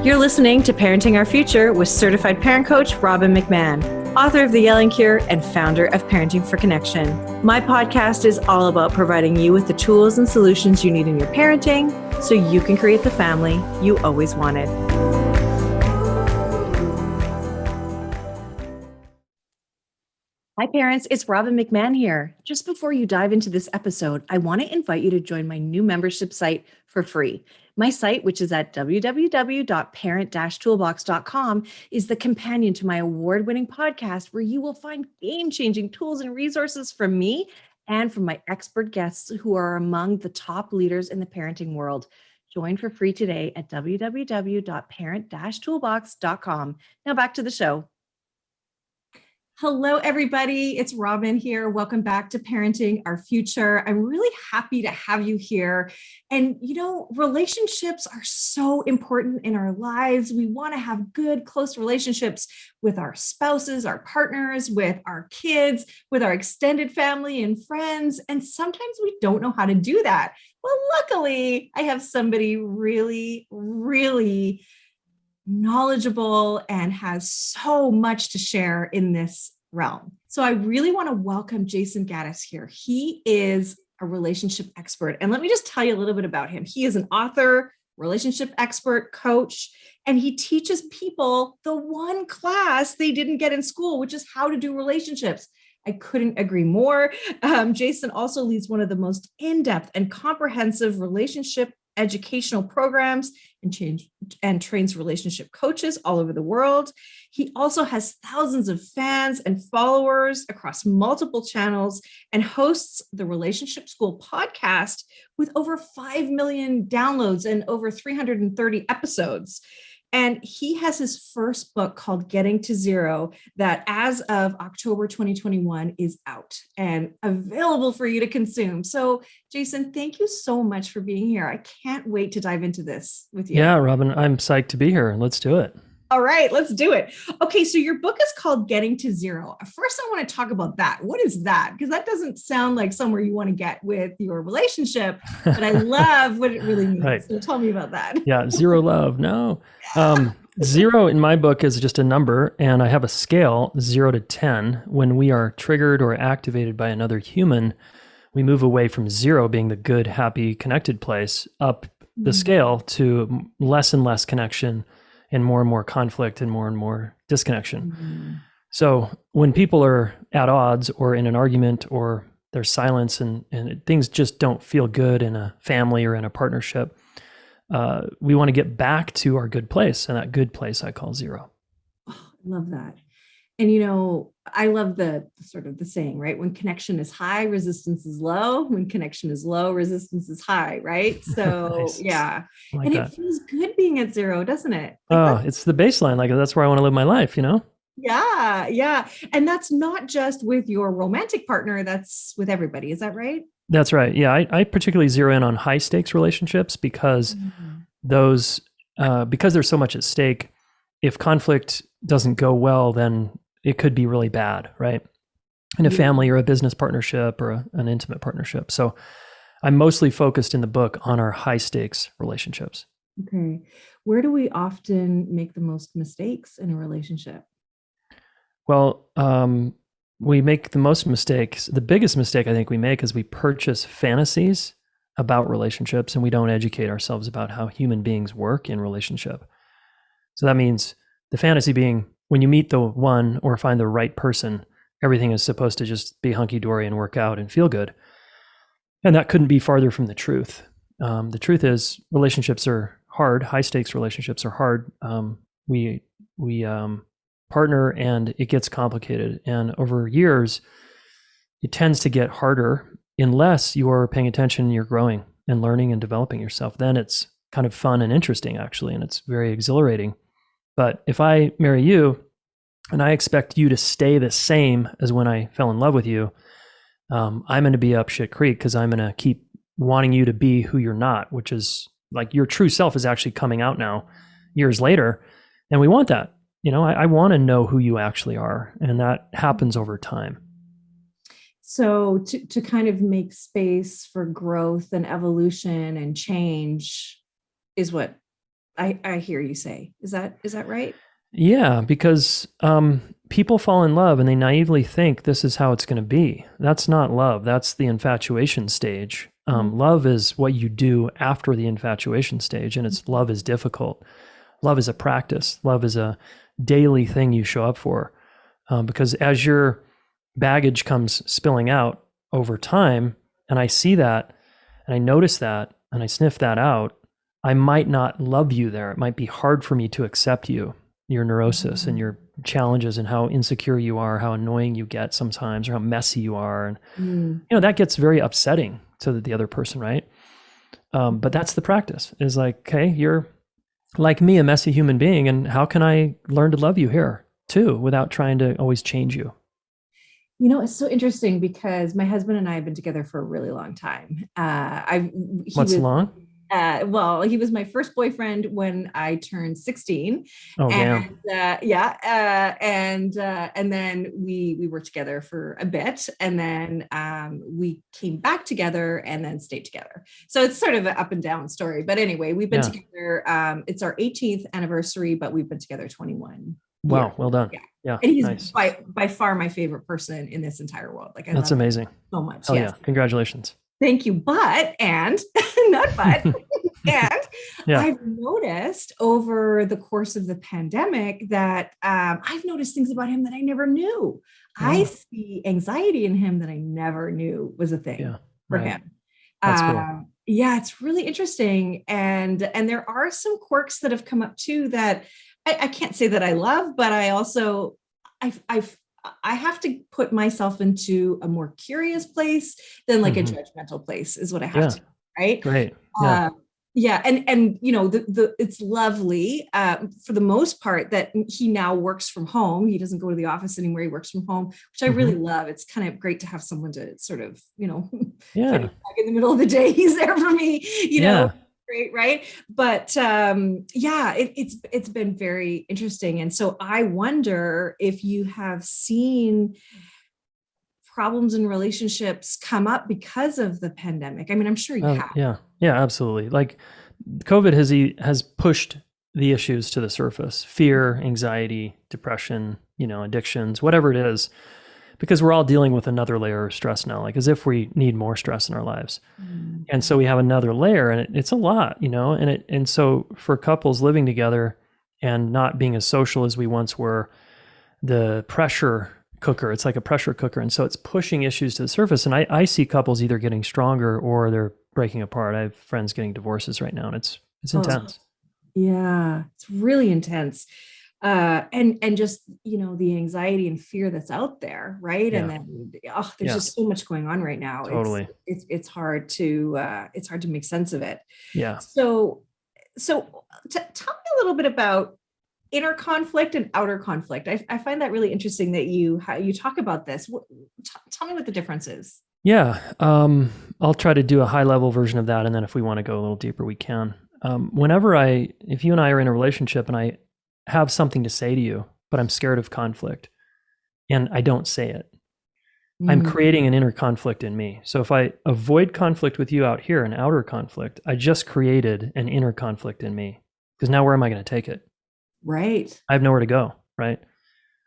You're listening to Parenting Our Future with certified parent coach Robbin McManne, author of The Yelling Cure and founder of Parenting for Connection. My podcast is all about providing you with the tools and solutions you need in your parenting so you can create the family you always wanted. Hi parents, it's Robbin McManne here. Just before you dive into this episode, I want to invite you to join my new membership site for free. My site, which is at www.parent-toolbox.com, is the companion to my award-winning podcast where you will find game-changing tools and resources from me and from my expert guests who are among the top leaders in the parenting world. Join for free today at www.parent-toolbox.com. Now back to the show. Hello, everybody. It's Robbin here. Welcome back to Parenting Our Future. I'm really happy to have you here. And, relationships are so important in our lives. We want to have good, close relationships with our spouses, our partners, with our kids, with our extended family and friends. And sometimes we don't know how to do that. Well, luckily, I have somebody really, really knowledgeable and has so much to share in this realm. So I really want to welcome Jayson Gaddis here. He is a relationship expert. And let me just tell you a little bit about him. He is an author, relationship expert, coach, and he teaches people the one class they didn't get in school, which is how to do relationships. I couldn't agree more. Jayson also leads one of the most in-depth and comprehensive relationship educational programs and trains relationship coaches all over the world. He also has thousands of fans and followers across multiple channels and hosts the Relationship School podcast with over 5 million downloads and over 330 episodes. And he has his first book called Getting to Zero that as of October 2021 is out and available for you to consume. So Jayson, thank you so much for being here. I can't wait to dive into this with you. Yeah, Robbin, I'm psyched to be here. Let's do it. All right, let's do it. Okay, so your book is called Getting to Zero. First, I want to talk about that. What is that? Because that doesn't sound like somewhere you want to get with your relationship, but I love what it really means. Right. So tell me about that. Yeah, zero love. No. Zero in my book is just a number, and I have a scale, 0 to 10. When we are triggered or activated by another human, we move away from zero being the good, happy, connected place up the scale to less and less connection and more conflict and more disconnection. So when people are at odds or in an argument or there's silence and things just don't feel good in a family or in a partnership, we want to get back to our good place. And that good place I call zero. Oh, I love that. And, I love the sort of the saying, right? When connection is high, resistance is low. When connection is low, resistance is high, right? So nice. Yeah. Like and that. It feels good being at zero, doesn't it? It's the baseline. Like that's where I want to live my life, Yeah. Yeah. And that's not just with your romantic partner, that's with everybody. Is that right? That's right. Yeah. I particularly zero in on high stakes relationships because those, because there's so much at stake, if conflict doesn't go well, then it could be really bad, right? In a family or a business partnership or an intimate partnership. So I'm mostly focused in the book on our high stakes relationships. Okay. Where do we often make the most mistakes in a relationship? Well, we make the most mistakes. The biggest mistake I think we make is we purchase fantasies about relationships and we don't educate ourselves about how human beings work in relationship. So that means the fantasy being when you meet the one or find the right person, everything is supposed to just be hunky-dory and work out and feel good. And that couldn't be farther from the truth. The truth is relationships are hard. High-stakes relationships are hard. We partner and it gets complicated. And over years, it tends to get harder unless you are paying attention and you're growing and learning and developing yourself. Then it's kind of fun and interesting, actually, and it's very exhilarating. But if I marry you and I expect you to stay the same as when I fell in love with you, I'm going to be up shit creek because I'm going to keep wanting you to be who you're not, which is like your true self is actually coming out now years later. And we want that. I want to know who you actually are. And that happens over time. So to kind of make space for growth and evolution and change is what I hear you say. Is that right? Yeah, because people fall in love and they naively think this is how it's going to be. That's not love. That's the infatuation stage. Love is what you do after the infatuation stage, and it's love is difficult. Love is a practice. Love is a daily thing you show up for. Because as your baggage comes spilling out over time, and I see that, and I notice that, and I sniff that out, I might not love you there. It might be hard for me to accept you, your neurosis and your challenges and how insecure you are, how annoying you get sometimes, or how messy you are. And, that gets very upsetting to the other person, right? But that's the practice, is like, okay, you're like me, a messy human being, and how can I learn to love you here too, without trying to always change you? It's so interesting because my husband and I have been together for a really long time. He What's was long? well, he was my first boyfriend when I turned 16, Oh, and damn. and then we were together for a bit, and then we came back together and then stayed together. So it's sort of an up and down story. But anyway, we've been Yeah. together. It's our 18th anniversary, but we've been together 21 years. Wow. Well done. Yeah. Yeah. And he's Nice. by far my favorite person in this entire world. Like I That's love him amazing. so much. Hell Yes. yeah. Congratulations. Thank you. But, and not but, and Yeah. I've noticed over the course of the pandemic that I've noticed things about him that I never knew. I see anxiety in him that I never knew was a thing Yeah. for Right. him. That's cool. Yeah, it's really interesting. And there are some quirks that have come up too that I can't say that I love, but I also, I have to put myself into a more curious place than like a judgmental place is what I have to, right? Great. Yeah. Yeah. And it's lovely for the most part that he now works from home. He doesn't go to the office anymore. He works from home, which I really love. It's kind of great to have someone to sort of, Yeah. in the middle of the day, he's there for me, Yeah. great, right? But it's been very interesting. And so I wonder if you have seen problems in relationships come up because of the pandemic. I mean, I'm sure you have. Yeah. Yeah, absolutely. Like COVID has pushed the issues to the surface: fear, anxiety, depression, addictions, whatever it is, because we're all dealing with another layer of stress now, like as if we need more stress in our lives. And so we have another layer, and it's a lot, and so for couples living together and not being as social as we once were, the pressure cooker, it's like a pressure cooker. And so it's pushing issues to the surface. And I see couples either getting stronger or they're breaking apart. I have friends getting divorces right now, and it's intense. Yeah, it's really intense. And just, the anxiety and fear that's out there. Right. Yeah. And then, there's just so much going on right now. Totally. It's hard to make sense of it. Yeah. So tell me a little bit about inner conflict and outer conflict. I find that really interesting that you talk about this. Tell me what the difference is. Yeah. I'll try to do a high level version of that. And then if we want to go a little deeper, we can. If you and I are in a relationship and I have something to say to you, but I'm scared of conflict and I don't say it, I'm creating an inner conflict in me. So if I avoid conflict with you out here, an outer conflict, I just created an inner conflict in me, because now where am I going to take it? Right. I have nowhere to go, right?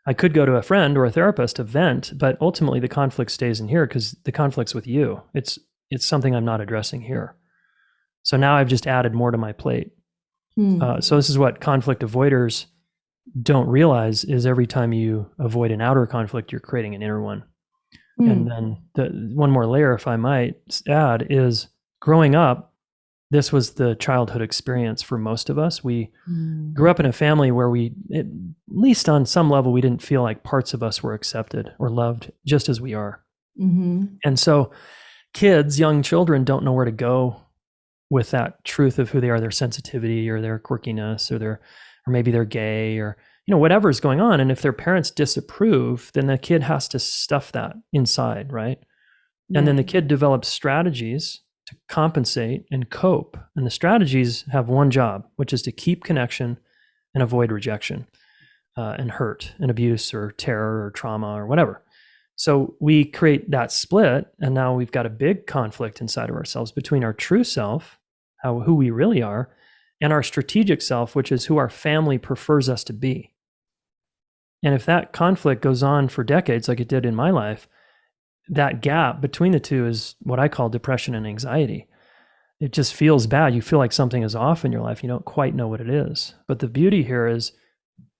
I could go to a friend or a therapist to vent, but ultimately the conflict stays in here because the conflict's with you. It's something I'm not addressing here. So now I've just added more to my plate. So this is what conflict avoiders don't realize, is every time you avoid an outer conflict, you're creating an inner one. And then the one more layer, if I might add, is growing up, this was the childhood experience for most of us. We grew up in a family where at least on some level, we didn't feel like parts of us were accepted or loved just as we are. And so young children don't know where to go with that truth of who they are, their sensitivity or their quirkiness, or maybe they're gay, or whatever's going on. And if their parents disapprove, then the kid has to stuff that inside, right? And then the kid develops strategies to compensate and cope. And the strategies have one job, which is to keep connection and avoid rejection and hurt and abuse or terror or trauma or whatever. So we create that split, and now we've got a big conflict inside of ourselves between our true self, who we really are, and our strategic self, which is who our family prefers us to be. And if that conflict goes on for decades, like it did in my life, that gap between the two is what I call depression and anxiety. It just feels bad. You feel like something is off in your life. You don't quite know what it is. But the beauty here is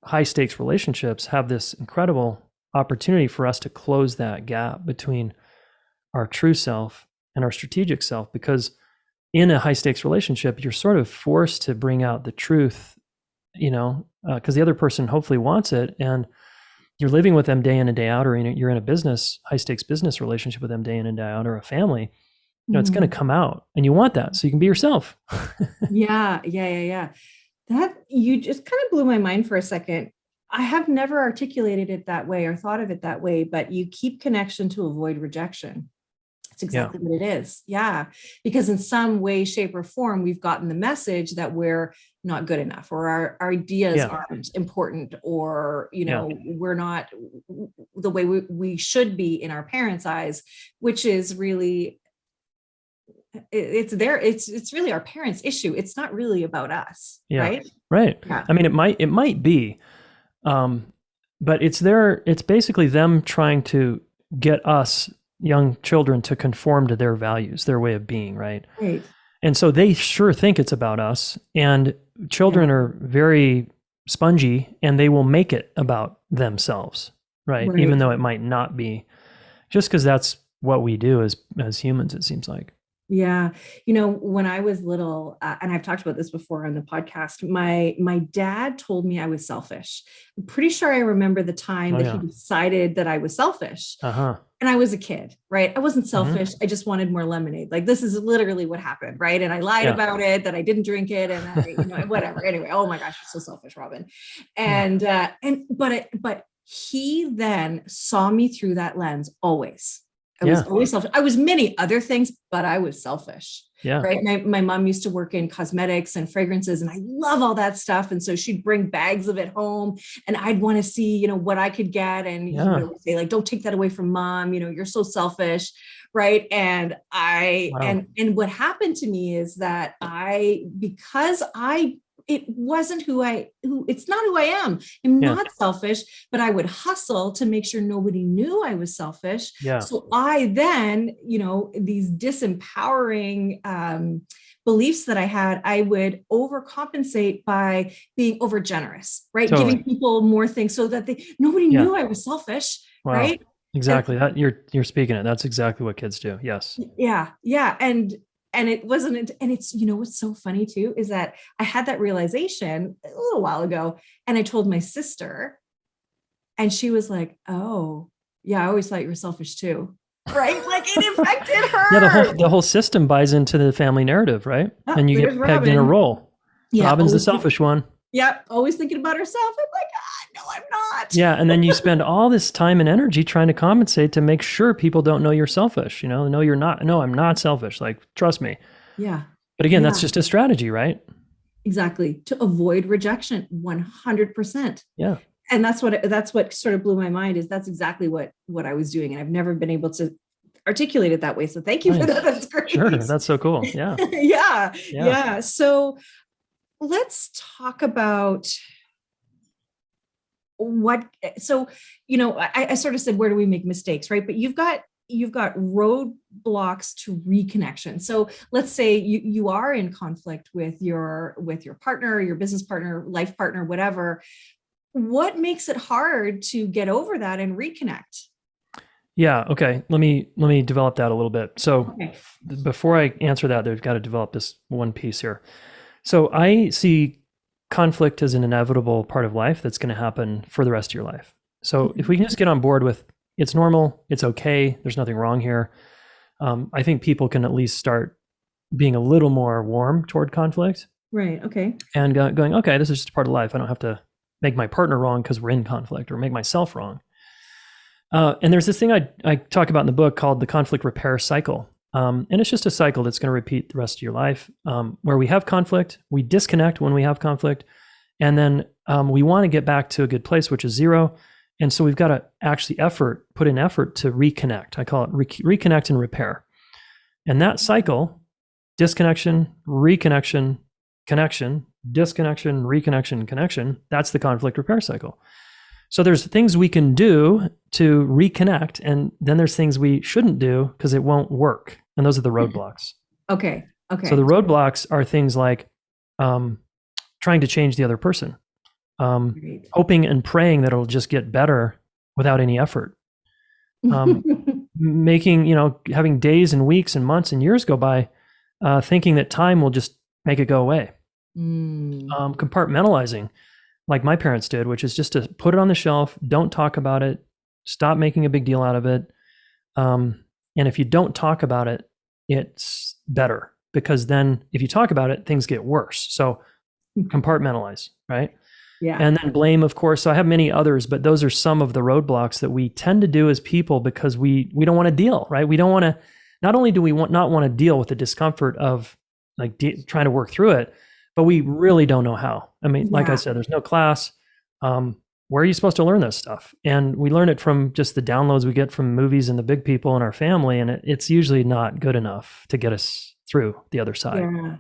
high stakes relationships have this incredible opportunity for us to close that gap between our true self and our strategic self, because in a high stakes relationship, you're sort of forced to bring out the truth, because the other person hopefully wants it, and you're living with them day in and day out, or you're in a business, high stakes business relationship with them day in and day out, or a family, it's going to come out, and you want that so you can be yourself. Yeah. That, you just kind of blew my mind for a second. I have never articulated it that way or thought of it that way, but you keep connection to avoid rejection. It's exactly what it is. Yeah. Because in some way, shape, or form, we've gotten the message that we're not good enough, or our ideas aren't important, or, we're not the way we should be in our parents' eyes, which is really, it's really our parents' issue. It's not really about us. Right. Yeah. I mean, it might be, but it's basically them trying to get us young children to conform to their values, their way of being, right? And so they sure think it's about us, and children are very spongy, and they will make it about themselves, right? Even though it might not be, just because that's what we do as humans, it seems like. Yeah. When I was little, and I've talked about this before on the podcast, my dad told me I was selfish. I'm pretty sure I remember the time that he decided that I was selfish. And I was a kid, right? I wasn't selfish. I just wanted more lemonade. Like, this is literally what happened, right? And I lied about it, that I didn't drink it, and whatever. Anyway, oh my gosh, you're so selfish, Robbin. And but he then saw me through that lens always. I was always selfish. I was many other things, but I was selfish. Right. My mom used to work in cosmetics and fragrances, and I love all that stuff. And so she'd bring bags of it home, and I'd want to see, what I could get. And say, like, don't take that away from mom. You're so selfish. Right. And and what happened to me is that it wasn't it's not who I am. I'm not selfish, but I would hustle to make sure nobody knew I was selfish. So I then, these disempowering beliefs that I had, I would overcompensate by being over generous, right? Giving people more things so that nobody knew I was selfish. Right. Exactly. That you're speaking it. That's exactly what kids do. Yes. Yeah. And it wasn't, and it's, what's so funny too, is that I had that realization a little while ago, and I told my sister, and she was like, oh yeah, I always thought you were selfish too. Right. Like, it affected her. Yeah. The whole system buys into the family narrative, right? And you get pegged in a role. Robin's the selfish one. Yep. Always thinking about herself. I'm like, no, I'm not. Yeah. And then you spend all this time and energy trying to compensate to make sure people don't know you're selfish. No, you're not. No, I'm not selfish. Like, trust me. Yeah. But again, that's just a strategy, right? Exactly. To avoid rejection, 100%. Yeah. And that's what sort of blew my mind, is that's exactly what I was doing. And I've never been able to articulate it that way. So thank you for that. That's great. Sure. That's so cool. Yeah. Yeah. So let's talk about I sort of said, where do we make mistakes, right? But you've got roadblocks to reconnection. So let's say you are in conflict with your partner, your business partner, life partner, whatever. What makes it hard to get over that and reconnect? Yeah. Okay. Let me develop that a little bit. So before I answer that, they've got to develop this one piece here. So I see conflict as an inevitable part of life that's going to happen for the rest of your life. So if we can just get on board with it's normal, it's okay, there's nothing wrong here, I think people can at least start being a little more warm toward conflict. Right. Okay. And going, okay, this is just part of life. I don't have to make my partner wrong because we're in conflict, or make myself wrong. And there's this thing I talk about in the book called the conflict repair cycle. And it's just a cycle that's going to repeat the rest of your life, where we have conflict, we disconnect when we have conflict, and then we want to get back to a good place, which is zero. And so we've got to actually put in effort to reconnect. I call it reconnect and repair. And that cycle, disconnection, reconnection, connection, disconnection, reconnection, connection. That's the conflict repair cycle. So there's things we can do to reconnect, and then there's things we shouldn't do because it won't work. And those are the roadblocks. Okay. So the roadblocks are things like trying to change the other person, hoping and praying that it'll just get better without any effort. Making, having days and weeks and months and years go by, thinking that time will just make it go away. Compartmentalizing, like my parents did, which is just to put it on the shelf, don't talk about it, stop making a big deal out of it. And if you don't talk about it, it's better, because then if you talk about it, things get worse. So compartmentalize, right? Yeah. And then blame, of course. So I have many others, but those are some of the roadblocks that we tend to do as people because we don't want to deal, right? We don't want to, not only do we not want to deal with the discomfort of like trying to work through it, but we really don't know how. I mean, like I said, there's no class. Where are you supposed to learn this stuff? And we learn it from just the downloads we get from movies and the big people in our family. And it's usually not good enough to get us through the other side. Yeah.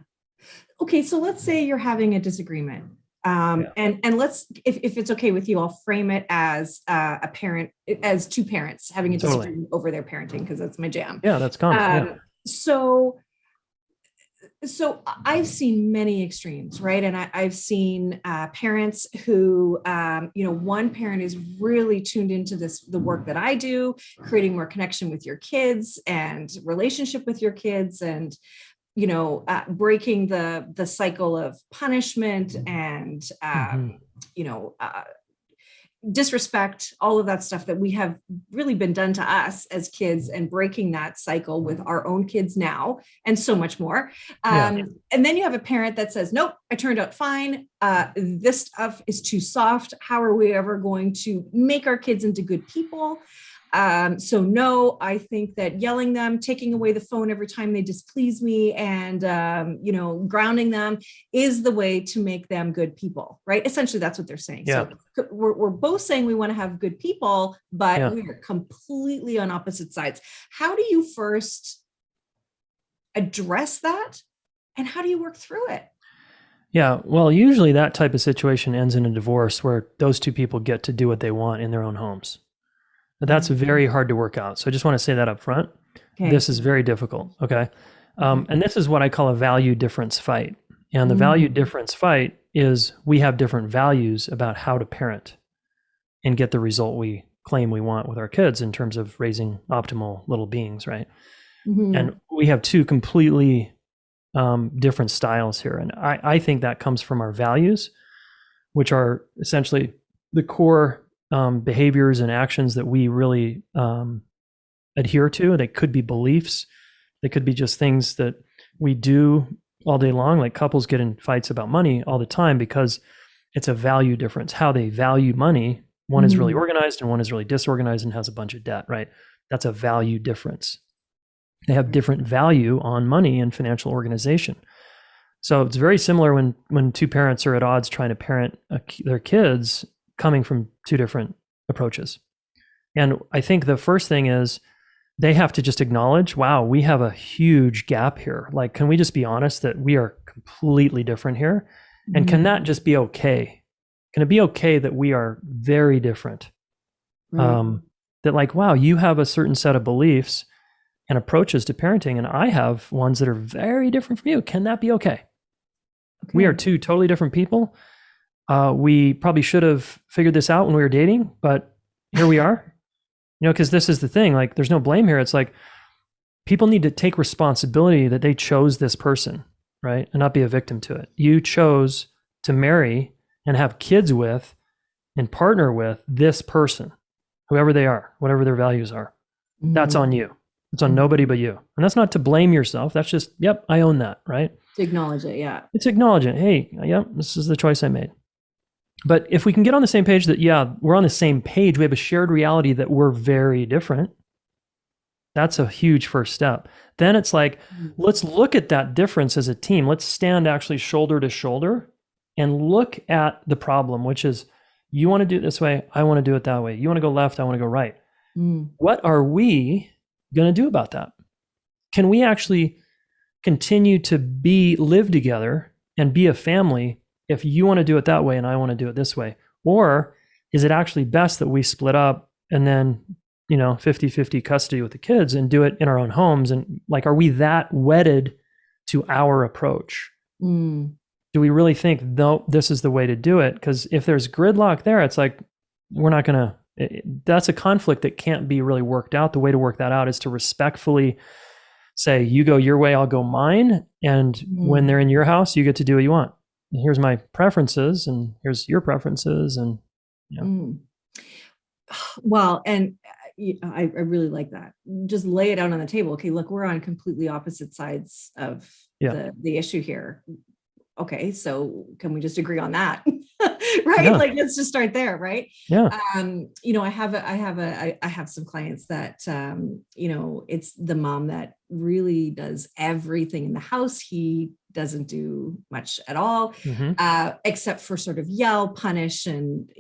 Okay. So let's say you're having a disagreement. And let's, if it's okay with you, I'll frame it as as two parents having a disagreement over their parenting, because that's my jam. Yeah, that's common. So I've seen many extremes, right? And I've seen parents who, one parent is really tuned into the work that I do, creating more connection with your kids and relationship with your kids, and breaking the cycle of punishment and disrespect, all of that stuff that we have really been done to us as kids, and breaking that cycle with our own kids now, and so much more. And then you have a parent that says, nope, I turned out fine. This stuff is too soft. How are we ever going to make our kids into good people? So no, I think that yelling them, taking away the phone every time they displease me, and, grounding them is the way to make them good people, right? Essentially, that's what they're saying. Yeah. So we're both saying we want to have good people, but we are completely on opposite sides. How do you first address that? And how do you work through it? Yeah, well, usually that type of situation ends in a divorce where those two people get to do what they want in their own homes. But that's very hard to work out. So I just want to say that up front. Okay. This is very difficult. Okay. And this is what I call a value difference fight. And the value difference fight is we have different values about how to parent and get the result we claim we want with our kids in terms of raising optimal little beings, right? And we have two completely different styles here. And I think that comes from our values, which are essentially the core behaviors and actions that we really adhere to. They could be beliefs. They could be just things that we do all day long. Like couples get in fights about money all the time because it's a value difference. How they value money. One is really organized and one is really disorganized and has a bunch of debt, right? That's a value difference. They have different value on money and financial organization. So it's very similar when two parents are at odds trying to parent their kids, coming from two different approaches. And I think the first thing is they have to just acknowledge, wow, we have a huge gap here. Like, can we just be honest that we are completely different here? And can that just be okay? Can it be okay that we are very different? Right. That like, wow, you have a certain set of beliefs and approaches to parenting, and I have ones that are very different from you. Can that be okay? We are two totally different people. We probably should have figured this out when we were dating, but here we are. Because this is the thing, like there's no blame here. It's like people need to take responsibility that they chose this person, right? And not be a victim to it. You chose to marry and have kids with and partner with this person, whoever they are, whatever their values are. That's on you. It's on nobody but you. And that's not to blame yourself. That's just, yep, I own that, right? To acknowledge it, yeah. It's acknowledging, hey, yep, this is the choice I made. But if we can get on the same page that, yeah, we're on the same page, we have a shared reality that we're very different. That's a huge first step. Then it's like, let's look at that difference as a team. Let's stand actually shoulder to shoulder and look at the problem, which is you want to do it this way. I want to do it that way. You want to go left. I want to go right. What are we going to do about that? Can we actually continue to live together and be a family if you want to do it that way and I want to do it this way? Or is it actually best that we split up and then, 50-50 custody with the kids and do it in our own homes? And like, are we that wedded to our approach? Mm. Do we really think, no, this is the way to do it? Because if there's gridlock there, it's like, we're not going to, that's a conflict that can't be really worked out. The way to work that out is to respectfully say, you go your way, I'll go mine. And when they're in your house, you get to do what you want. And here's my preferences and here's your preferences. And, Well, and I really like that. Just lay it out on the table. Okay, look, we're on completely opposite sides of the issue here. Okay, so can we just agree on that? Right? Yeah. Like, let's just start there, right? Yeah. I have some clients that, it's the mom that really does everything in the house. He doesn't do much at all, except for sort of yell, punish, and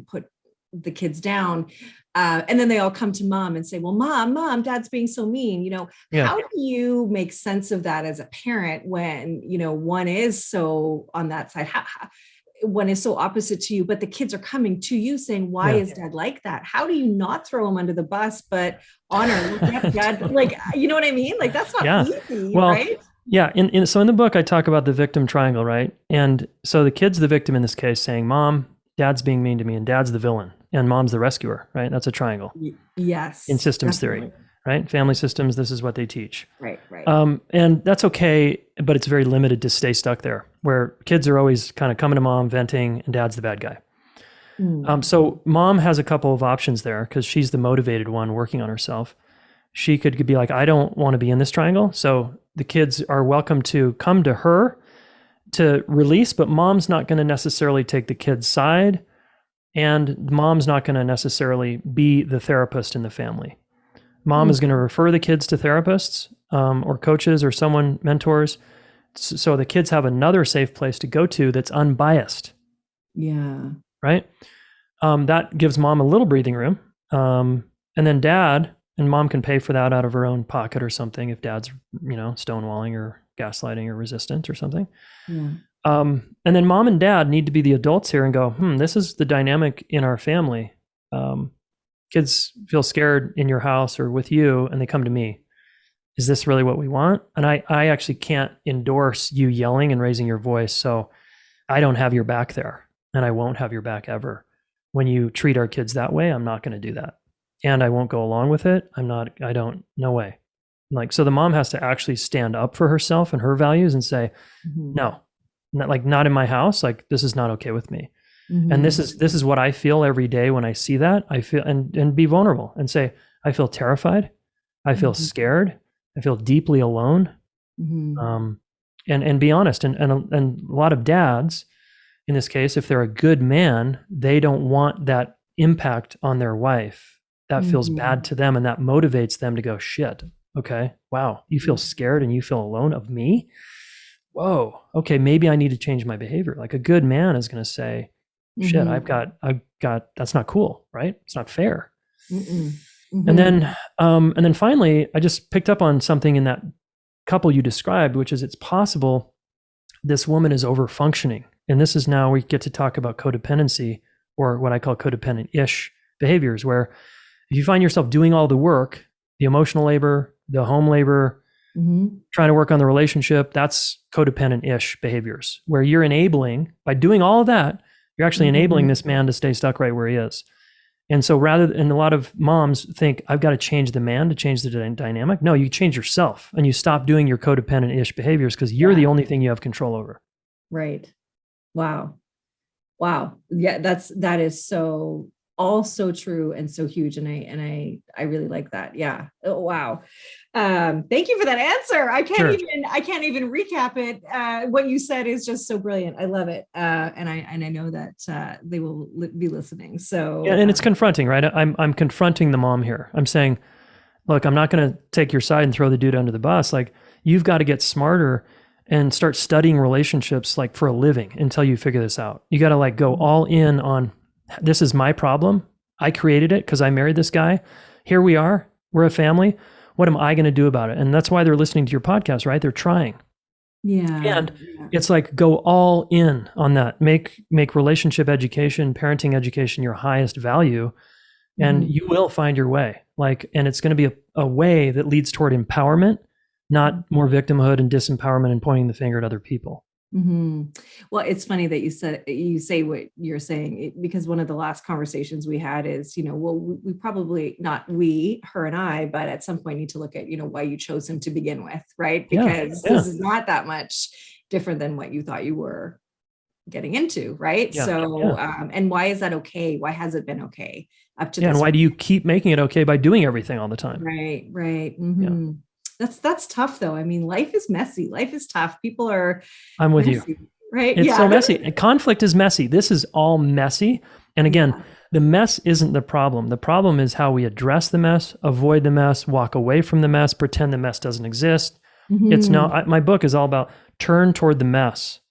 put the kids down. And then they all come to mom and say, well, mom, dad's being so mean. How do you make sense of that as a parent when, one is so on that side, one is so opposite to you, but the kids are coming to you saying, why is dad like that? How do you not throw him under the bus, but honor dad? Like, you know what I mean? Like, that's not easy, right? Yeah. So in the book, I talk about the victim triangle, right? And so the kid's the victim in this case, saying, mom, dad's being mean to me, and dad's the villain, and mom's the rescuer, right? That's a triangle. Yes. In systems theory, right? Family systems, this is what they teach. Right. And that's okay, but it's very limited to stay stuck there, where kids are always kind of coming to mom, venting, and dad's the bad guy. So mom has a couple of options there because she's the motivated one working on herself. She could be like, I don't want to be in this triangle. So the kids are welcome to come to her to release, but mom's not going to necessarily take the kid's side, and mom's not going to necessarily be the therapist in the family. Mom is going to refer the kids to therapists or coaches or mentors, so the kids have another safe place to go to that's unbiased. Yeah. Right? That gives mom a little breathing room. And then dad, and mom can pay for that out of her own pocket or something if dad's, stonewalling or gaslighting or resistant or something. Yeah. And then mom and dad need to be the adults here and go, this is the dynamic in our family. Kids feel scared in your house or with you, and they come to me. Is this really what we want? And I actually can't endorse you yelling and raising your voice. So I don't have your back there, and I won't have your back ever. When you treat our kids that way, I'm not going to do that. And I won't go along with it. No way. Like, so the mom has to actually stand up for herself and her values and say, no, not in my house. Like, this is not okay with me. And this is what I feel every day when I see that. I feel, and be vulnerable and say, I feel terrified. I feel scared. I feel deeply alone. And be honest. And a lot of dads in this case, if they're a good man, they don't want that impact on their wife. That feels bad to them, and that motivates them to go, shit, okay, wow, you feel scared and you feel alone of me? Whoa, okay, maybe I need to change my behavior. Like, a good man is going to say, shit, I've got, that's not cool, right? It's not fair. And then finally, I just picked up on something in that couple you described, which is it's possible this woman is over functioning. And this is now we get to talk about codependency, or what I call codependent-ish behaviors, where if you find yourself doing all the work, the emotional labor, the home labor, trying to work on the relationship, that's codependent-ish behaviors, where you're enabling, by doing all of that, you're actually enabling this man to stay stuck right where he is. And so and a lot of moms think, I've got to change the man to change the dynamic. No, you change yourself, and you stop doing your codependent-ish behaviors because you're the only thing you have control over. Right. Wow. Yeah, that is so true and so huge. And I really like that. Yeah. Oh, wow. Thank you for that answer. I can't even recap it. What you said is just so brilliant. I love it. And I know that they will be listening. So yeah, and it's confronting, right? I'm confronting the mom here. I'm saying, look, I'm not going to take your side and throw the dude under the bus. Like, you've got to get smarter and start studying relationships like for a living until you figure this out. You got to like go all in on, this is my problem. I created it because I married this guy. Here we are. We're a family. What am I going to do about it? And that's why they're listening to your podcast, right? They're trying. Yeah. And it's like go all in on that. Make relationship education, parenting education your highest value, and Mhm. you will find your way. Like, and it's going to be a way that leads toward empowerment, not more victimhood and disempowerment and pointing the finger at other people. Hmm. Well, it's funny that you say what you're saying because one of the last conversations we had is, well, we probably not we, her and I, but at some point need to look at, why you chose him to begin with, right? Yeah. Because Yeah. this is not that much different than what you thought you were getting into, right? Yeah. So, Yeah. and why is that okay? Why has it been okay up to Yeah. And this why do point? you keep making it okay by doing everything all the time? Right, right. Yeah. Hmm. That's tough though. I mean, life is messy. Life is tough. People are I'm with you. messy, right? It's so Yeah. messy. Conflict is messy. This is all messy. And again, Yeah. the mess isn't the problem. The problem is how we address the mess, avoid the mess, walk away from the mess, pretend the mess doesn't exist. It's no, Hmm. my book is all about turn toward the mess.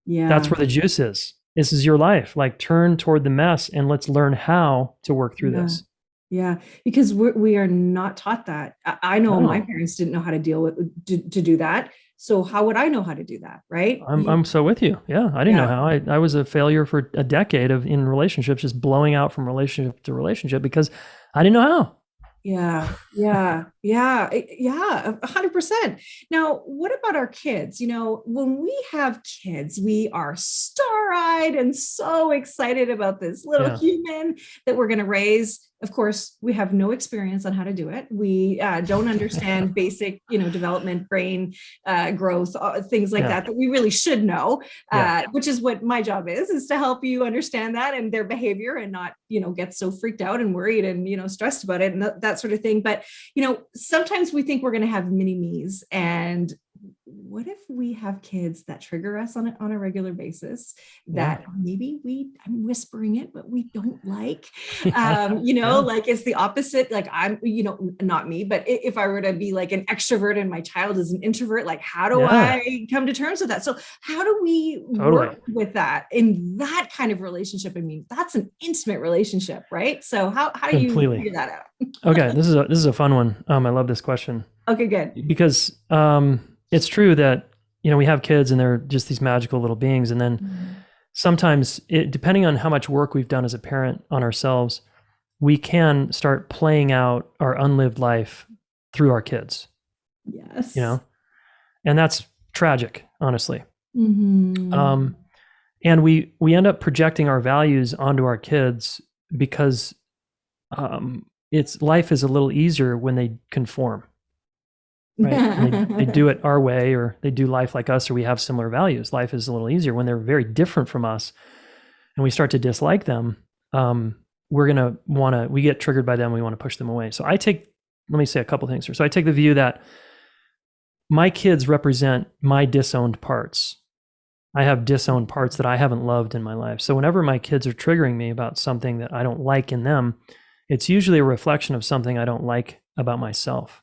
That's Yeah. where the juice is. This is your life. Like turn toward the mess and let's learn how to work through Yeah. this. Yeah. Because we are not taught that. I know my No, parents didn't know how to deal with to do that. So how would I know how to do that? Right. I'm so with you. Yeah, I didn't know Yeah. how. I was a failure for a decade of in relationships, just blowing out from relationship to relationship because I didn't know how. Yeah, yeah, 100%. Now, what about our kids? When we have kids, we are star-eyed and so excited about this little Yeah, human that we're going to raise. Of course, we have no experience on how to do it. We don't understand basic, development, brain growth, things like yeah, that we really should know, yeah. which is what my job is to help you understand that and their behavior and not, get so freaked out and worried and, stressed about it and that sort of thing. But, sometimes we think we're going to have mini me's, and what if we have kids that trigger us on a regular basis Yeah. that maybe I'm whispering it, but we don't like, Yeah. Yeah. like it's the opposite. Like I'm, not me, but if I were to be like an extrovert and my child is an introvert, like how do Yeah. I come to terms with that? So how do we Totally. work with that in that kind of relationship? I mean, that's an intimate relationship, right? So how do you Completely. figure that out? Okay. This is a fun one. I love this question Okay, good. because it's true that we have kids and they're just these magical little beings, and then sometimes depending on how much work we've done as a parent on ourselves, we can start playing out our unlived life through our kids. Yes. And that's tragic, honestly. Mm-hmm. And we end up projecting our values onto our kids because it's life is a little easier when they conform, right? And they do it our way, or they do life like us, or we have similar values. Life is a little easier when they're very different from us, and we start to dislike them. We're gonna we get triggered by them. We want to push them away. So let me say a couple things here. So I take the view that my kids represent my disowned parts. I have disowned parts that I haven't loved in my life. So whenever my kids are triggering me about something that I don't like in them, it's usually a reflection of something I don't like about myself.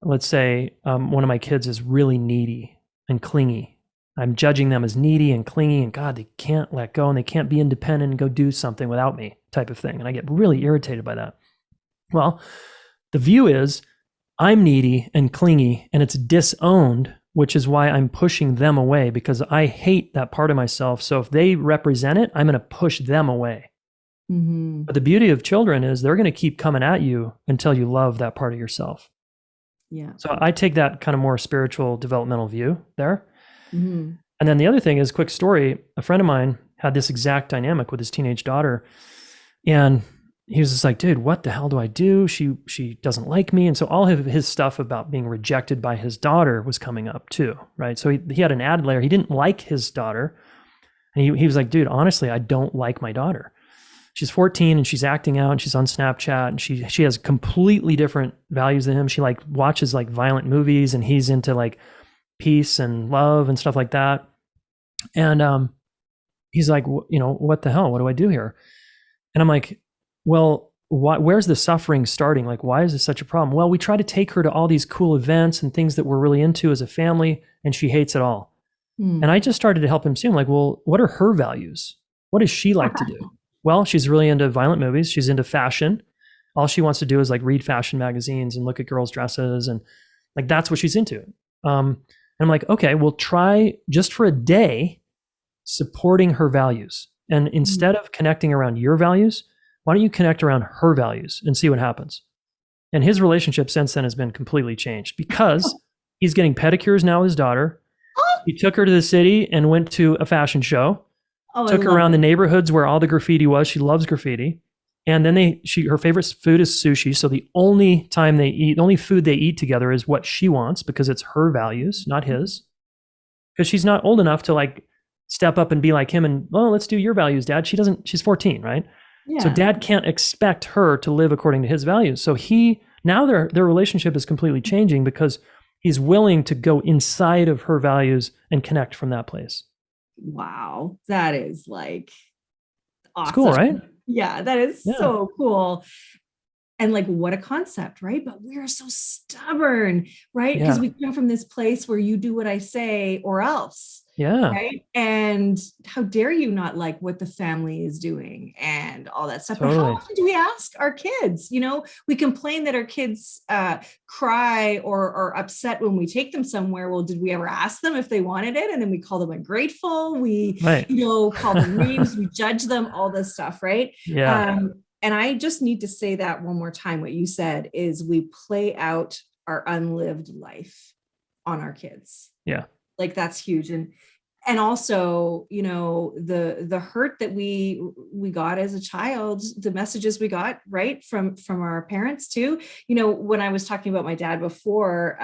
Let's say one of my kids is really needy and clingy. I'm judging them as needy and clingy, and God, they can't let go and they can't be independent and go do something without me, type of thing. And I get really irritated by that. Well, the view is I'm needy and clingy and it's disowned, which is why I'm pushing them away because I hate that part of myself. So if they represent it, I'm going to push them away. Mm-hmm. But the beauty of children is they're going to keep coming at you until you love that part of yourself. Yeah. So I take that kind of more spiritual developmental view there. Mm-hmm. And then the other thing is, quick story, a friend of mine had this exact dynamic with his teenage daughter. And he was just like, dude, what the hell do I do? She doesn't like me. And so all of his stuff about being rejected by his daughter was coming up too, right? So he had an added layer. He didn't like his daughter. And he was like, dude, honestly, I don't like my daughter. She's 14 and she's acting out and she's on Snapchat and she has completely different values than him. She like watches like violent movies and he's into like peace and love and stuff like that. And he's like, what the hell? What do I do here? And I'm like, well, where's the suffering starting? Like, why is this such a problem? Well, we try to take her to all these cool events and things that we're really into as a family, and she hates it all. And I just started to help him see. I'm like, well, what are her values? What does she like to do? Well, she's really into violent movies. She's into fashion. All she wants to do is like read fashion magazines and look at girls' dresses. And like, that's what she's into. And I'm like, okay, we'll try just for a day supporting her values. And instead of connecting around your values, why don't you connect around her values and see what happens? And his relationship since then has been completely changed because he's getting pedicures now with his daughter. He took her to the city and went to a fashion show, took her around the neighborhoods where all the graffiti was. She loves graffiti. And then her favorite food is sushi. So the only food they eat together is what she wants because it's her values, not his. Because she's not old enough to like step up and be like him and, well, let's do your values, Dad. She's 14, right? Yeah. So Dad can't expect her to live according to his values. So now their relationship is completely changing because he's willing to go inside of her values and connect from that place. Wow. That is like awesome. It's cool, right? Yeah, that is so cool. And like, what a concept, right? But we're so stubborn, right? Because we come from this place where you do what I say or else. Yeah. Right. And how dare you not like what the family is doing and all that stuff. Totally. But how often do we ask our kids? You know, we complain that our kids cry or are upset when we take them somewhere. Well, did we ever ask them if they wanted it? And then we call them ungrateful. We, call them names, we judge them, all this stuff. Right. Yeah. And I just need to say that one more time. What you said is we play out our unlived life on our kids. Yeah. Like that's huge. And also, you know, the hurt that we got as a child, the messages we got, right, from our parents too. You know, when I was talking about my dad before,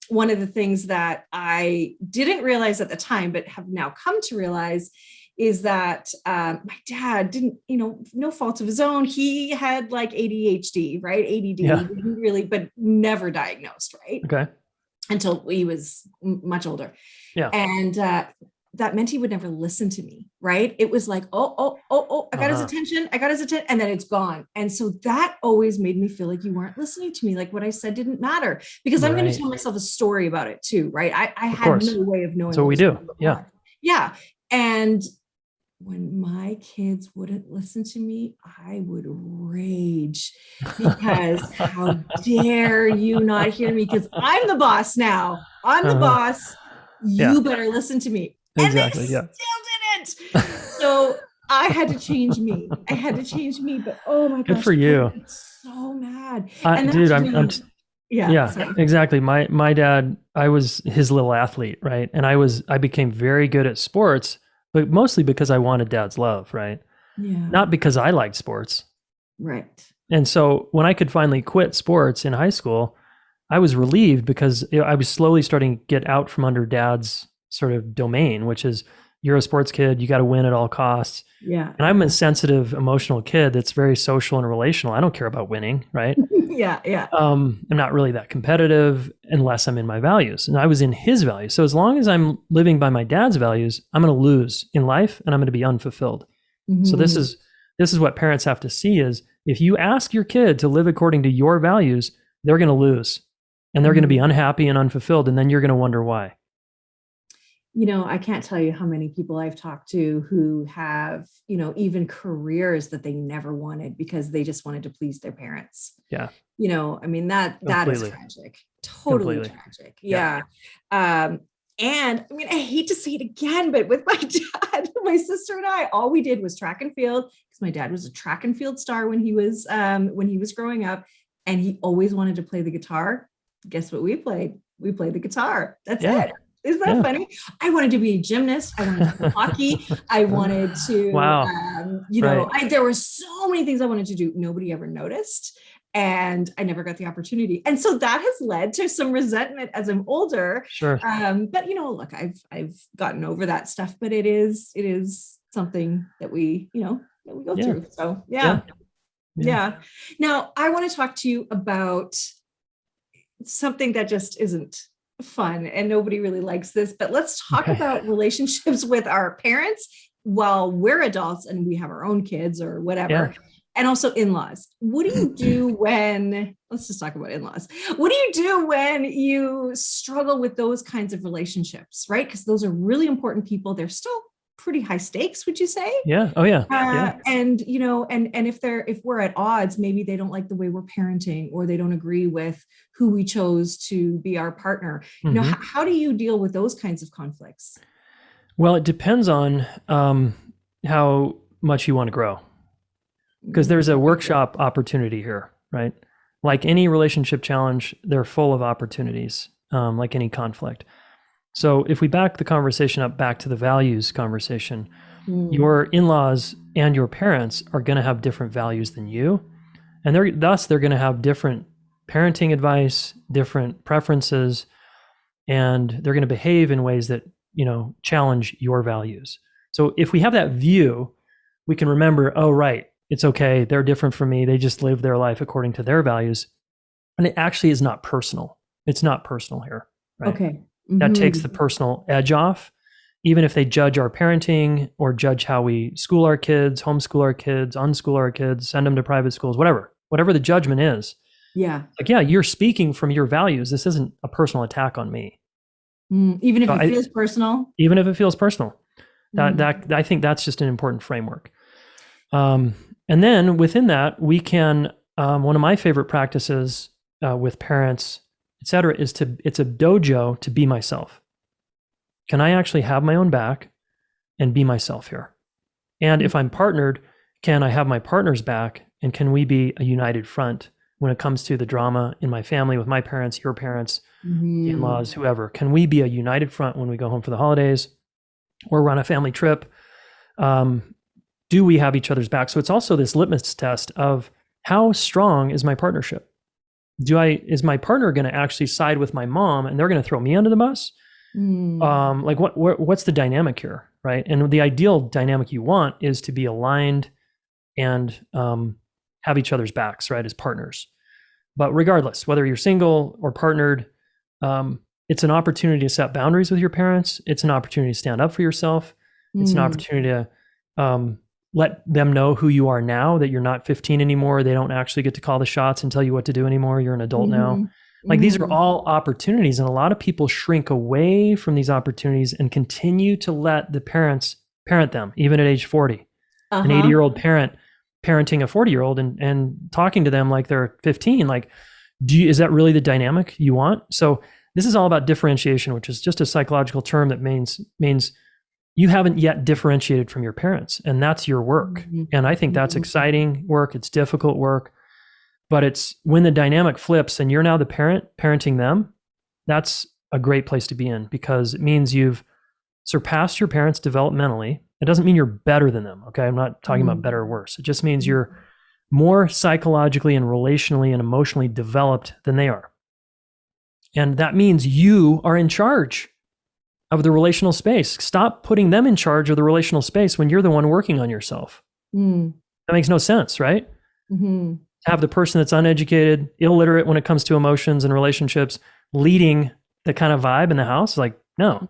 one of the things that I didn't realize at the time, but have now come to realize is that my dad didn't, you know, no fault of his own. He had like ADHD, right? ADD, didn't really, but never diagnosed, right? Okay. Until he was much older. Yeah. And that meant he would never listen to me, right? It was like, I got his attention. And then it's gone. And so that always made me feel like you weren't listening to me. Like what I said didn't matter because I'm going to tell myself a story about it too, right? I had no way of knowing. So we do. Yeah. Yeah. And when my kids wouldn't listen to me, I would rage because how dare you not hear me? Because I'm the boss now. I'm the boss. You better listen to me. Exactly. And they still didn't. So I had to change me. But oh my gosh. Good for you. I'm so mad. Dude, exactly. My dad, I was his little athlete, right? And I became very good at sports, but mostly because I wanted Dad's love, right? Yeah. Not because I liked sports. Right. And so when I could finally quit sports in high school, I was relieved because I was slowly starting to get out from under Dad's sort of domain, which is you're a sports kid, you got to win at all costs. Yeah. And I'm a sensitive, emotional kid that's very social and relational. I don't care about winning, right? Yeah. I'm not really that competitive unless I'm in my values. And I was in his values. So as long as I'm living by my dad's values, I'm going to lose in life and I'm going to be unfulfilled. Mm-hmm. So this is what parents have to see is if you ask your kid to live according to your values, they're going to lose and they're going to be unhappy and unfulfilled. And then you're going to wonder why. You know, I can't tell you how many people I've talked to who have, you know, even careers that they never wanted because they just wanted to please their parents. Yeah. You know, I mean, that is tragic. Totally tragic. Yeah. And I mean, I hate to say it again, but with my dad, my sister and I, all we did was track and field because my dad was a track and field star when he was growing up and he always wanted to play the guitar. Guess what we played? We played the guitar. That's it. Isn't that funny? I wanted to be a gymnast. I wanted to play hockey. I wanted to, there were so many things I wanted to do. Nobody ever noticed. And I never got the opportunity. And so that has led to some resentment as I'm older. Sure. But you know, look, I've gotten over that stuff, but it is something that we go through. So yeah. Now I want to talk to you about something that just isn't fun and nobody really likes this, but let's talk about relationships with our parents while we're adults and we have our own kids or whatever. And also in-laws. What do you do let's just talk about in-laws. What do you do when you struggle with those kinds of relationships, right? Because those are really important people. They're still pretty high stakes, would you say? Yeah. Oh yeah. Yeah. And if we're at odds, maybe they don't like the way we're parenting, or they don't agree with who we chose to be our partner. How do you deal with those kinds of conflicts? Well, it depends on how much you want to grow, because there's a workshop opportunity here, right? Like any relationship challenge, they're full of opportunities, like any conflict. So if we back the conversation up back to the values conversation, your in-laws and your parents are going to have different values than you. And they're going to have different parenting advice, different preferences, and they're going to behave in ways that, challenge your values. So if we have that view, we can remember, oh, right, it's okay. They're different from me. They just live their life according to their values. And it actually is not personal. It's not personal here, right? Okay. That takes the personal edge off. Even if they judge our parenting or judge how we school our kids, homeschool our kids, unschool our kids, send them to private schools, whatever the judgment is. Yeah. Like, yeah, you're speaking from your values. This isn't a personal attack on me. Even if it feels personal? Even if it feels personal. That I think that's just an important framework. And then within that, we can, one of my favorite practices with parents, et cetera, it's a dojo to be myself. Can I actually have my own back and be myself here? And if I'm partnered, can I have my partner's back? And can we be a united front when it comes to the drama in my family with my parents, your parents, in-laws, whoever? Can we be a united front when we go home for the holidays or we're on a family trip? Do we have each other's back? So it's also this litmus test of how strong is my partnership? Is my partner going to actually side with my mom and they're going to throw me under the bus? Like what's the dynamic here, right? And the ideal dynamic you want is to be aligned and have each other's backs, right, as partners. But regardless, whether you're single or partnered, it's an opportunity to set boundaries with your parents. It's an opportunity to stand up for yourself. It's an opportunity to let them know who you are now, that you're not 15 anymore. They don't actually get to call the shots and tell you what to do anymore. You're an adult now. Like these are all opportunities. And a lot of people shrink away from these opportunities and continue to let the parents parent them, even at age 40. An 80-year-old parent parenting a 40-year-old and talking to them like they're 15. Like, is that really the dynamic you want? So this is all about differentiation, which is just a psychological term that means you haven't yet differentiated from your parents, and that's your work. And I think that's exciting work. It's difficult work, but it's when the dynamic flips and you're now the parent parenting them, that's a great place to be in, because it means you've surpassed your parents developmentally. It doesn't mean you're better than them. Okay. I'm not talking about better or worse. It just means you're more psychologically and relationally and emotionally developed than they are. And that means you are in charge of the relational space. Stop putting them in charge of the relational space when you're the one working on yourself. That makes no sense, right? To have the person that's uneducated, illiterate when it comes to emotions and relationships, leading the kind of vibe in the house, like, no.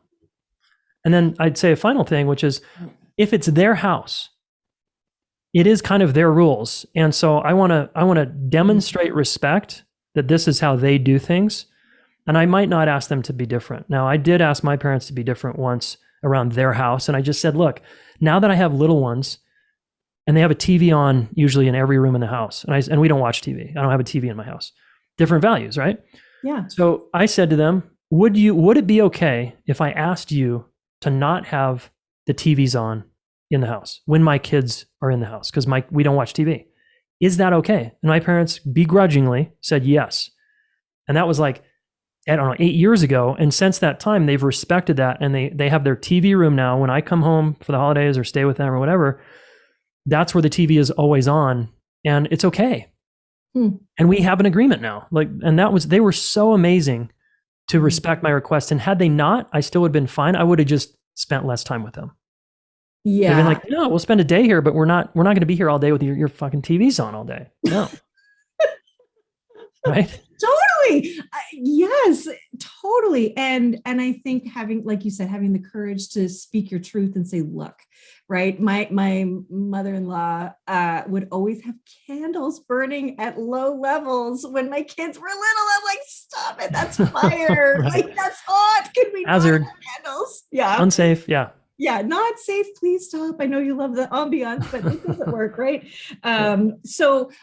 And then I'd say a final thing, which is, if it's their house, it is kind of their rules. And so I want to demonstrate respect that this is how they do things. And I might not ask them to be different. Now, I did ask my parents to be different once around their house. And I just said, look, now that I have little ones and they have a TV on usually in every room in the house, and we don't watch TV. I don't have a TV in my house. Different values, right? Yeah. So I said to them, would it be okay if I asked you to not have the TVs on in the house when my kids are in the house? Because we don't watch TV. Is that okay? And my parents begrudgingly said yes. And that was like, I don't know, 8 years ago. And since that time, they've respected that. And they have their TV room now. When I come home for the holidays or stay with them or whatever, that's where the TV is always on. And it's okay. And we have an agreement now. They were so amazing to respect my request. And had they not, I still would have been fine. I would have just spent less time with them. Yeah. They've been like, no, we'll spend a day here, but we're not going to be here all day with your fucking TVs on all day. No. Right? Totally. Yes, totally. And I think having, like you said, having the courage to speak your truth and say, look, right. My mother-in-law would always have candles burning at low levels when my kids were little. I'm like, stop it. That's fire. Right. Like, that's hot. Could we Hazard. not have candles? Yeah. Unsafe. Yeah. Yeah, not safe. Please stop. I know you love the ambiance, but it doesn't work, right? Yeah.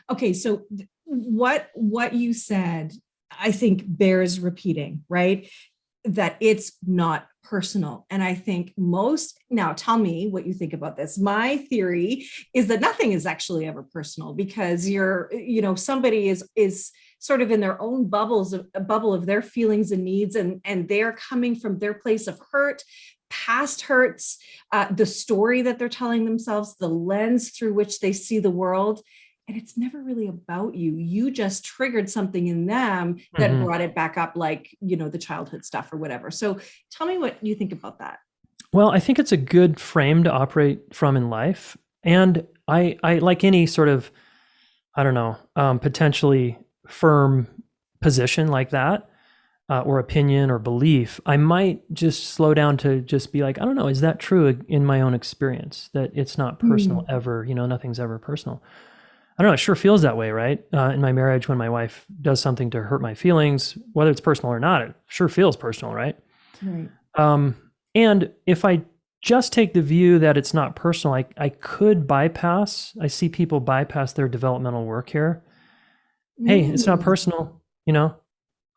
Okay, so what you said, I think bears repeating, right? That it's not personal. And I think now tell me what you think about this. My theory is that nothing is actually ever personal because somebody is sort of in their own a bubble of their feelings and needs, and they're coming from their place of hurt, past hurts, the story that they're telling themselves, the lens through which they see the world. And it's never really about you. You just triggered something in them that brought it back up, like, the childhood stuff or whatever. So tell me what you think about that. Well, I think it's a good frame to operate from in life. And I like any sort of, I don't know, potentially firm position like that, or opinion or belief, I might just slow down to just be like, I don't know, is that true in my own experience, that it's not personal ever, nothing's ever personal. I don't know, it sure feels that way, right? In my marriage, when my wife does something to hurt my feelings, whether it's personal or not, it sure feels personal, right? Right. And if I just take the view that it's not personal, I could bypass, I see people bypass their developmental work here. Hey, it's not personal,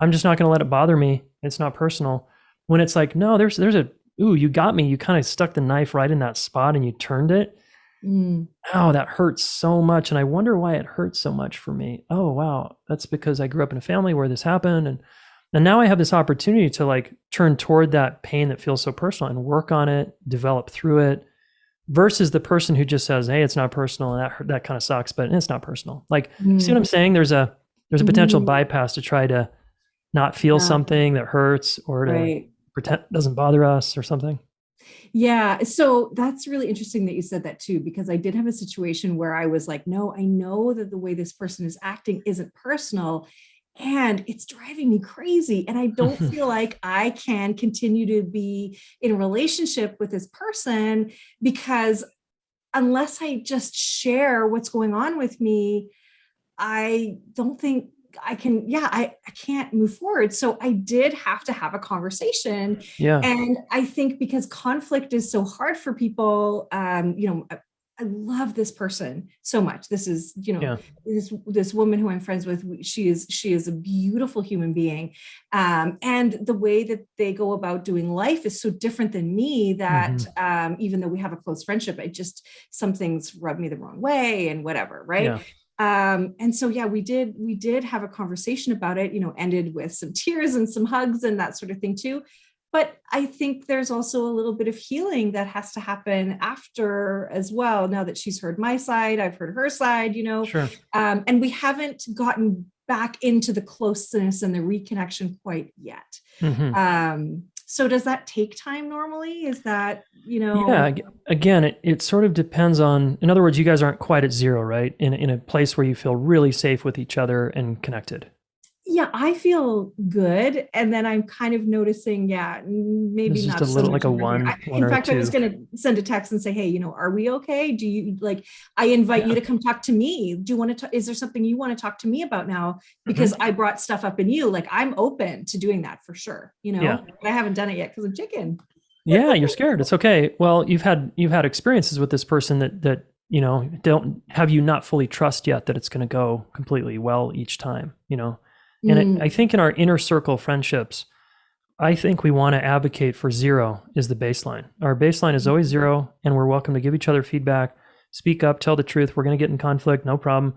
I'm just not going to let it bother me. It's not personal. When it's like, no, there's ooh, you got me. You kind of stuck the knife right in that spot and you turned it. Oh, that hurts so much. And I wonder why it hurts so much for me. Oh, wow. That's because I grew up in a family where this happened. And now I have this opportunity to like turn toward that pain that feels so personal and work on it, develop through it, versus the person who just says, hey, it's not personal. And that kind of sucks, but it's not personal. Like, see what I'm saying? There's a potential bypass to try to not feel something that hurts or to pretend it doesn't bother us or something. Yeah. So that's really interesting that you said that too, because I did have a situation where I was like, no, I know that the way this person is acting isn't personal and it's driving me crazy. And I don't feel like I can continue to be in a relationship with this person because unless I just share what's going on with me, I don't think I can, I can't move forward. So I did have to have a conversation. Yeah. And I think because conflict is so hard for people, I love this person so much. This is, this woman who I'm friends with, she is a beautiful human being. And the way that they go about doing life is so different than me that even though we have a close friendship, some things rub me the wrong way and whatever. Right. Yeah. And so, we did have a conversation about it, ended with some tears and some hugs and that sort of thing too. But I think there's also a little bit of healing that has to happen after as well. Now that she's heard my side, I've heard her side, Sure. And we haven't gotten back into the closeness and the reconnection quite yet. So does that take time normally? Is that, Yeah, again, it sort of depends on, in other words, you guys aren't quite at zero, right? In a place where you feel really safe with each other and connected. Yeah, I feel good. And then I'm kind of noticing, maybe it's not just a little so like a one in or fact, two. I was going to send a text and say, hey, are we okay? Do you I invite you to come talk to me. Do you want to, is there something you want to talk to me about now? Because I brought stuff up in you. Like I'm open to doing that for sure. But I haven't done it yet because I'm chicken. Yeah, you're scared. It's okay. Well, you've had experiences with this person that don't have you not fully trust yet that it's going to go completely well each time, And I think in our inner circle friendships, I think we want to advocate for 0 is the baseline. Our baseline is always 0, and we're welcome to give each other feedback, speak up, tell the truth. We're going to get in conflict, no problem.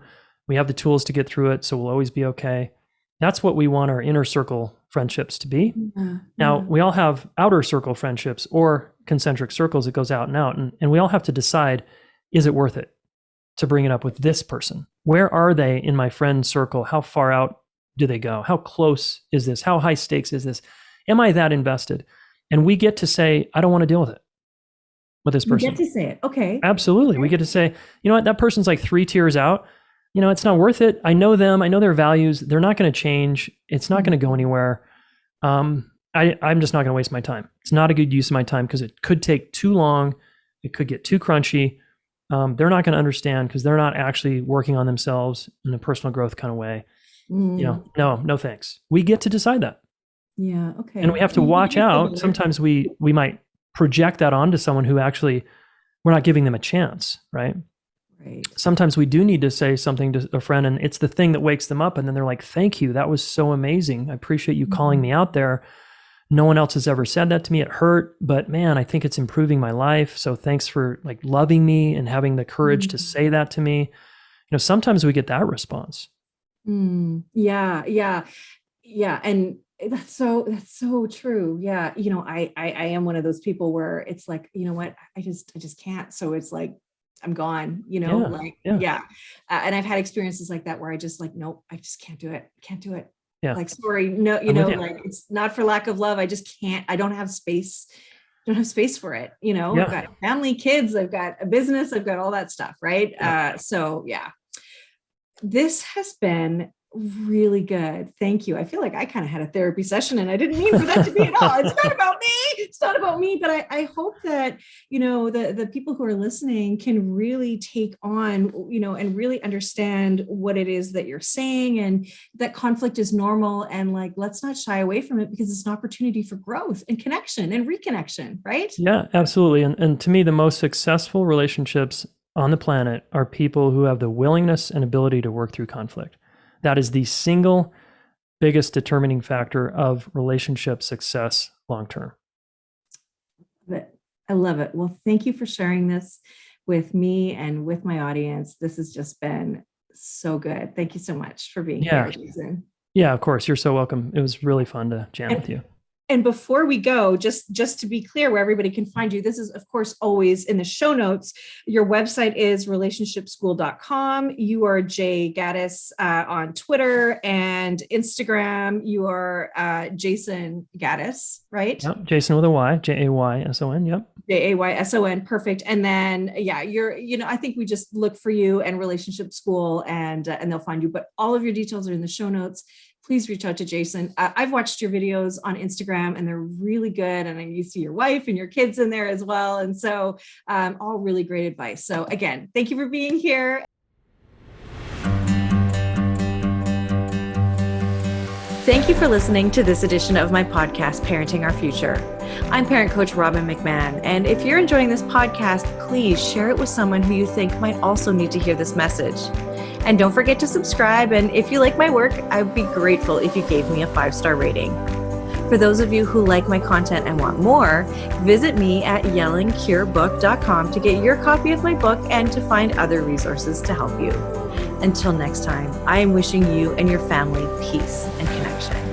We have the tools to get through it, so we'll always be okay. That's what we want our inner circle friendships to be. Now, we all have outer circle friendships or concentric circles that goes out and out, and we all have to decide, is it worth it to bring it up with this person? Where are they in my friend circle? How far out do they go? How close is this? How high stakes is this? Am I that invested? And we get to say, I don't want to deal with this person. You get to say it. Okay. Absolutely. Okay. We get to say, you know what? That person's like 3 tiers out. It's not worth it. I know them. I know their values. They're not going to change. It's not going to go anywhere. I'm just not going to waste my time. It's not a good use of my time because it could take too long. It could get too crunchy. They're not going to understand because they're not actually working on themselves in a personal growth kind of way. No thanks. We get to decide that. Yeah. Okay. And we have to watch out. Sometimes we might project that onto someone who actually, we're not giving them a chance, right? Right. Sometimes we do need to say something to a friend and it's the thing that wakes them up. And then they're like, thank you. That was so amazing. I appreciate you calling me out there. No one else has ever said that to me. It hurt, but man, I think it's improving my life. So thanks for like loving me and having the courage to say that to me. Sometimes we get that response. Yeah. And that's so true. Yeah. I am one of those people where it's like, you know what, I just can't. So it's like, I'm gone, And I've had experiences like that where I just like, nope, I just can't do it. Can't do it. Yeah. Like, sorry, no, like it's not for lack of love. I just can't, I don't have space for it. I've got family, kids, I've got a business, I've got all that stuff. Right. So yeah, this has been really good. Thank you. I feel like I kind of had a therapy session and I didn't mean for that to be at all. It's not about me. It's not about me, but I hope that, the people who are listening can really take on, and really understand what it is that you're saying and that conflict is normal. And like, let's not shy away from it because it's an opportunity for growth and connection and reconnection, right? Yeah, absolutely. And to me, the most successful relationships on the planet are people who have the willingness and ability to work through conflict. That is the single biggest determining factor of relationship success long-term. I love it. Well, thank you for sharing this with me and with my audience. This has just been so good. Thank you so much for being here, Jayson. Yeah, of course. You're so welcome. It was really fun to jam with you. And before we go, just to be clear where everybody can find you, this is, of course, always in the show notes. Your website is relationshipschool.com. You are Jay Gaddis on Twitter and Instagram. You are Jayson Gaddis, right? Yep. Jayson with a Y, Jayson. Yep. Jayson. Perfect. And then, you're, I think we just look for you and Relationship School and they'll find you. But all of your details are in the show notes. Please reach out to Jayson. I've watched your videos on Instagram and they're really good. And you see your wife and your kids in there as well. And so all really great advice. So again, thank you for being here. Thank you for listening to this edition of my podcast, Parenting Our Future. I'm parent coach Robbin McManne. And if you're enjoying this podcast, please share it with someone who you think might also need to hear this message. And don't forget to subscribe. And if you like my work, I'd be grateful if you gave me a 5-star rating. For those of you who like my content and want more, visit me at yellingcurebook.com to get your copy of my book and to find other resources to help you. Until next time, I am wishing you and your family peace and connection.